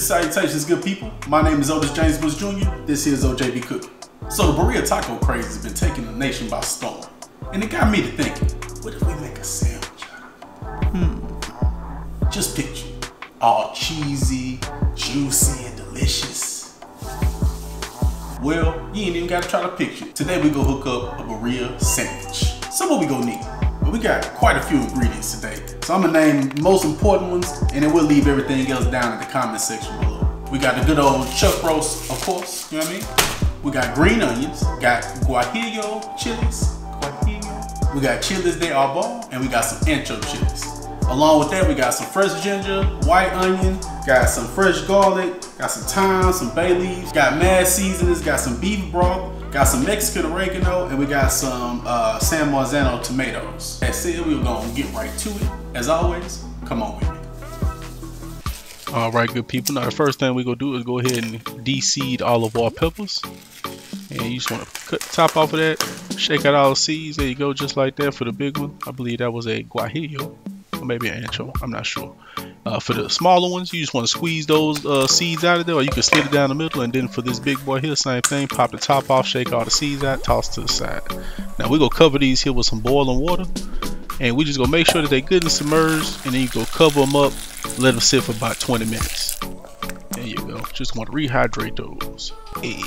Cheers and salutations, good people. My name is Otis James Bush Jr. This here is OJB Cooking. So the Birria Taco craze has been taking the nation by storm. And it got me to thinking, what if we make a sandwich out of it? Just picture it, all cheesy, juicy, and delicious. Well, you ain't even gotta try to picture it. Today we go hook up a Birria sandwich. So what we gonna need? Well, we got quite a few ingredients today. So I'm gonna name the most important ones, and then we'll leave everything else down in the comment section below. We got the good old chuck roast, of course, you know what I mean? We got green onions, got Guajillo chilies, we got chilies de Arbol, and we got some Ancho chilies. Along with that, we got some fresh ginger, white onion, got some fresh garlic, got some thyme, some bay leaves, got mad seasonings, got some beef broth, got some Mexican oregano, and we got some San Marzano tomatoes. That said, we're gonna get right to it. As always, come on with me. All right, good people. Now the first thing we're gonna do is go ahead and de-seed all of our peppers. And you just want to cut the top off of that, shake out all the seeds. There you go, just like that for the big one. I believe that was a Guajillo, or maybe an Ancho, I'm not sure. For the smaller ones, you just want to squeeze those seeds out of there, or you can slit it down the middle. And then for this big boy here, same thing, pop the top off, shake all the seeds out, toss to the side. Now we're gonna cover these here with some boiling water, and we just gonna make sure that they're good and submerged, and then you go cover them up, let them sit for about 20 minutes. There you go, just want to rehydrate those. Hey.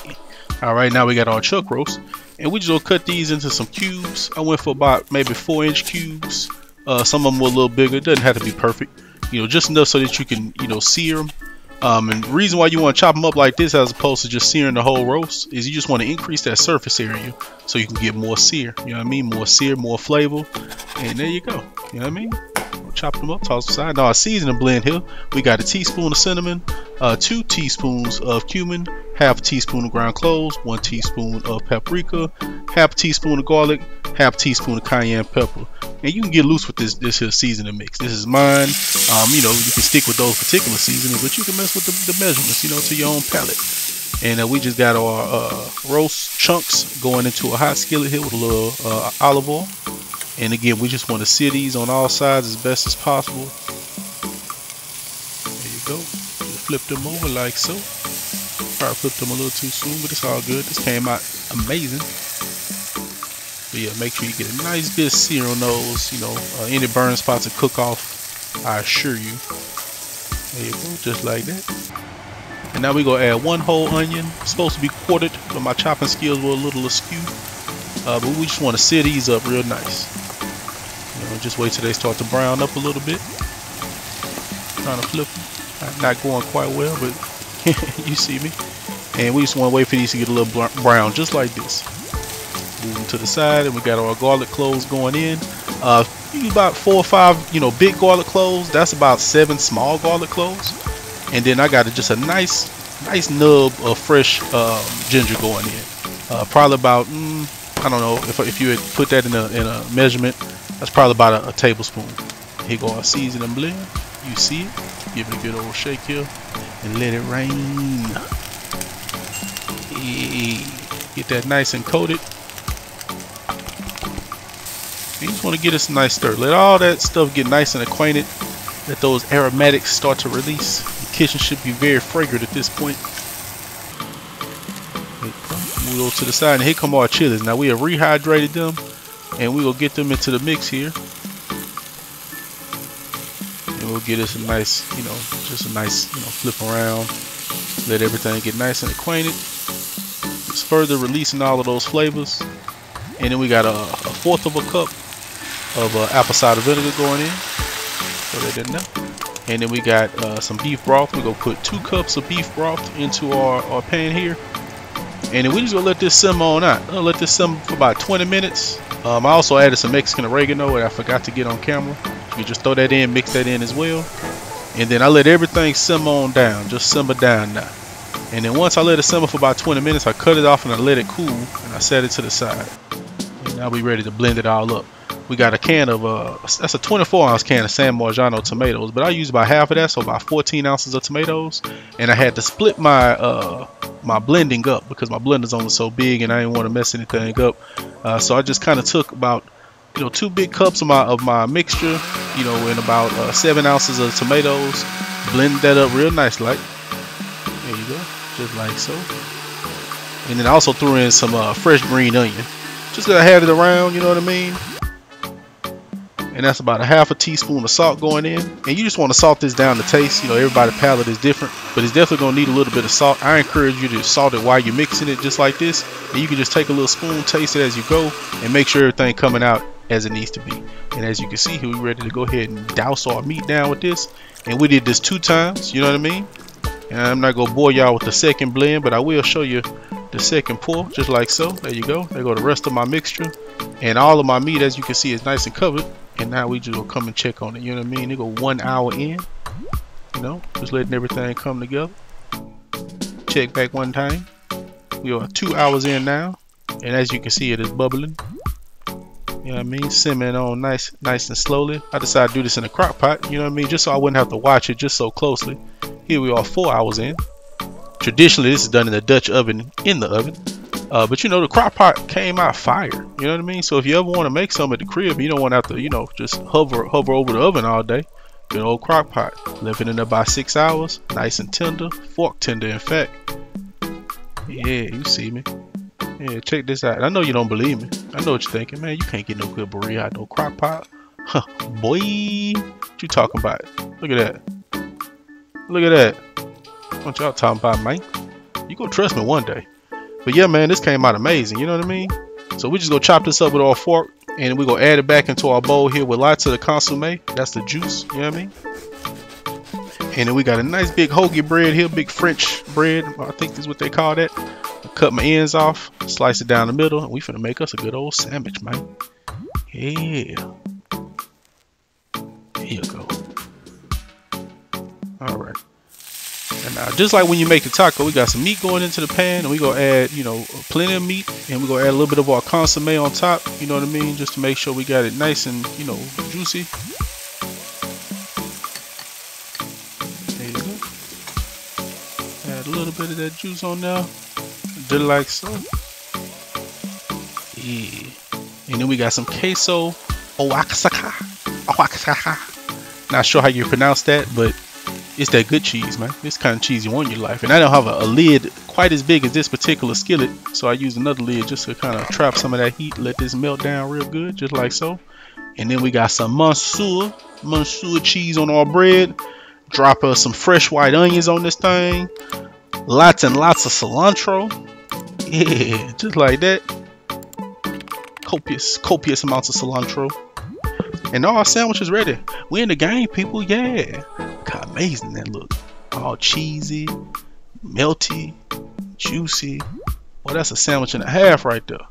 All right, now we got our chuck roast, and we just gonna cut these into some cubes. I went for about maybe 4-inch cubes. Some of them were a little bigger. It doesn't have to be perfect, you know, just enough so that you can, you know, sear them. And the reason why you want to chop them up like this as opposed to just searing the whole roast is you just want to increase that surface area so you can get more sear. You know what I mean? More sear, more flavor, and there you go. You know what I mean? Chop them up, toss them aside. Now our seasoning blend here, we got a teaspoon of cinnamon, 2 teaspoons of cumin, half a teaspoon of ground cloves, 1 teaspoon of paprika, half a teaspoon of garlic, half a teaspoon of cayenne pepper. And you can get loose with this here seasoning mix. This is mine. You know, you can stick with those particular seasonings, but you can mess with the measurements, you know, to your own palate. And we just got our roast chunks going into a hot skillet here with a little olive oil. And again, we just want to sear these on all sides as best as possible. There you go. Just flip them over like so. Probably flipped them a little too soon, but it's all good. This came out amazing. But yeah, make sure you get a nice good sear on those. You know, any burn spots will cook off, I assure you. There you go, just like that. And now we're going to add 1 whole onion. It's supposed to be quartered, but my chopping skills were a little askew. But we just want to sear these up real nice. You know, just wait till they start to brown up a little bit. Trying to flip them. Not going quite well, but you see me. And we just want to wait for these to get a little brown, just like this. Move them to the side, and we got our garlic cloves going in. You use about 4 or 5, you know, big garlic cloves. That's about 7 small garlic cloves. And then I got just a nice nub of fresh ginger going in. Probably about I don't know if you had put that in a measurement. That's probably about a tablespoon. Here go our seasoning blend. You see it. Give it a good old shake here and let it rain. Hey, get that nice and coated. You just want to get us a nice stir. Let all that stuff get nice and acquainted. Let those aromatics start to release. The kitchen should be very fragrant at this point. Move those to the side, and here come our chilies. Now we have rehydrated them, and we will get them into the mix here. And we'll get us a nice, you know, just a nice, you know, flip around. Let everything get nice and acquainted. Just further releasing all of those flavors. And then we got a 1/4 of a cup of apple cider vinegar going in. So they didn't know. And then we got some beef broth. We're gonna put 2 cups of beef broth into our pan here. And then we just gonna let this simmer on out. I'll let this simmer for about 20 minutes. I also added some Mexican oregano that I forgot to get on camera. You can just throw that in, mix that in as well. And then I let everything simmer on down, just simmer down now. And then once I let it simmer for about 20 minutes, I cut it off and I let it cool, and I set it to the side. And now we're ready to blend it all up. We got a can of, that's a 24-ounce can of San Marzano tomatoes, but I used about half of that, so about 14 ounces of tomatoes. And I had to split my my blending up because my blender's only so big and I didn't want to mess anything up. So I just kind of took about, you know, 2 big cups of my mixture, you know, and about 7 ounces of tomatoes. Blend that up real nice like. There you go, just like so. And then I also threw in some fresh green onion. Just gotta have it around, you know what I mean? And that's about a half a teaspoon of salt going in. And you just want to salt this down to taste. You know, everybody's palate is different, but it's definitely gonna need a little bit of salt. I encourage you to salt it while you're mixing it, just like this. And you can just take a little spoon, taste it as you go, and make sure everything coming out as it needs to be. And as you can see here, we're ready to go ahead and douse our meat down with this. And we did this 2 times, you know what I mean? And I'm not gonna bore y'all with the second blend, but I will show you the second pour, just like so. There you go. There go the rest of my mixture. And all of my meat, as you can see, is nice and covered. And now we just will come and check on it, you know what I mean? It go 1 hour in, you know, just letting everything come together. Check back one time. We are 2 hours in now, and as you can see, it is bubbling. You know what I mean? Simmering on nice and slowly. I decided to do this in a crock pot, you know what I mean? Just so I wouldn't have to watch it just so closely. Here we are 4 hours in. Traditionally, this is done in the Dutch oven, in the oven. But you know, the crock pot came out fire. You know what I mean? So if you ever want to make some at the crib, you don't want to have to, you know, just hover over the oven all day. Good old crock pot. Living in about 6 hours. Nice and tender. Fork tender, in fact. Yeah, you see me. Yeah, check this out. I know you don't believe me. I know what you're thinking, man. You can't get no good burrito out no crock pot. Huh, boy. What you talking about? Look at that. Look at that. What y'all talking about, man? You gonna trust me one day. But yeah, man, this came out amazing. You know what I mean? So we just gonna chop this up with our fork, and we gonna add it back into our bowl here with lots of the consomme. That's the juice. You know what I mean? And then we got a nice big hoagie bread here, big French bread. I think this is what they call that. I cut my ends off, slice it down the middle, and we finna make us a good old sandwich, man. Yeah. Here you go. All right. And now, just like when you make the taco, we got some meat going into the pan, and we gonna add, you know, plenty of meat, and we gonna add a little bit of our consomme on top. You know what I mean? Just to make sure we got it nice and, you know, juicy. There you go. Add a little bit of that juice on there, just like so. Yeah. And then we got some Queso Oaxaca. Not sure how you pronounce that, but it's that good cheese, man. This kind of cheese you want in your life. And I don't have a lid quite as big as this particular skillet, so I use another lid just to kind of trap some of that heat, let this melt down real good, just like so. And then we got some Munster cheese on our bread. Drop us some fresh white onions on this thing. Lots and lots of cilantro. Yeah, just like that. Copious amounts of cilantro. And all our sandwiches ready. We in the game, people. Yeah. God, amazing that look. All cheesy, melty, juicy. Well, that's a sandwich and a half right there.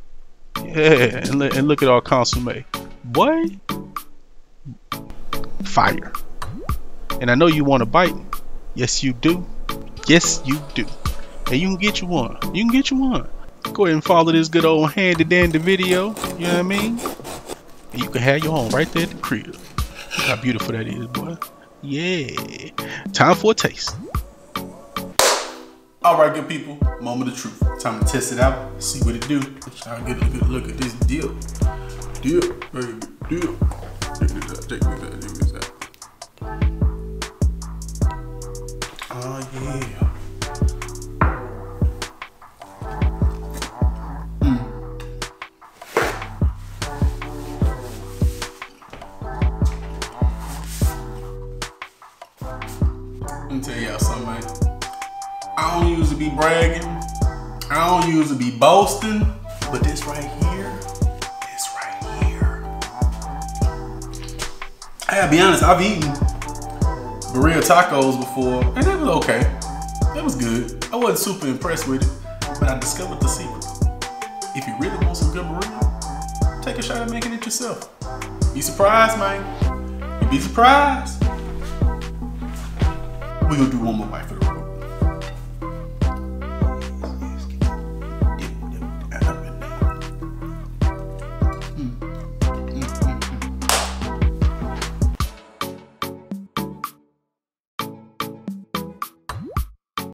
Yeah. And look at our consomme. Boy. Fire. And I know you want a bite. Yes, you do. Yes, you do. And you can get you one. You can get you one. Go ahead and follow this good old handy dandy video. You know what I mean? And you can have your own right there at the crib. Look how beautiful that is, boy. Yeah. Time for a taste. Alright, good people. Moment of truth. Time to test it out. See what it do. Try to get a good look at this dip. Dip, baby. Dip. Check this out. Check this out. Oh, yeah. Let me tell y'all something, man. I don't usually be bragging. I don't usually be boasting. But this right here. I gotta be honest, I've eaten Birria Tacos before, and it was okay. It was good. I wasn't super impressed with it, but I discovered the secret. If you really want some good burrito, take a shot at making it yourself. Be surprised, man. You'd be surprised. We're gonna do one more bite for the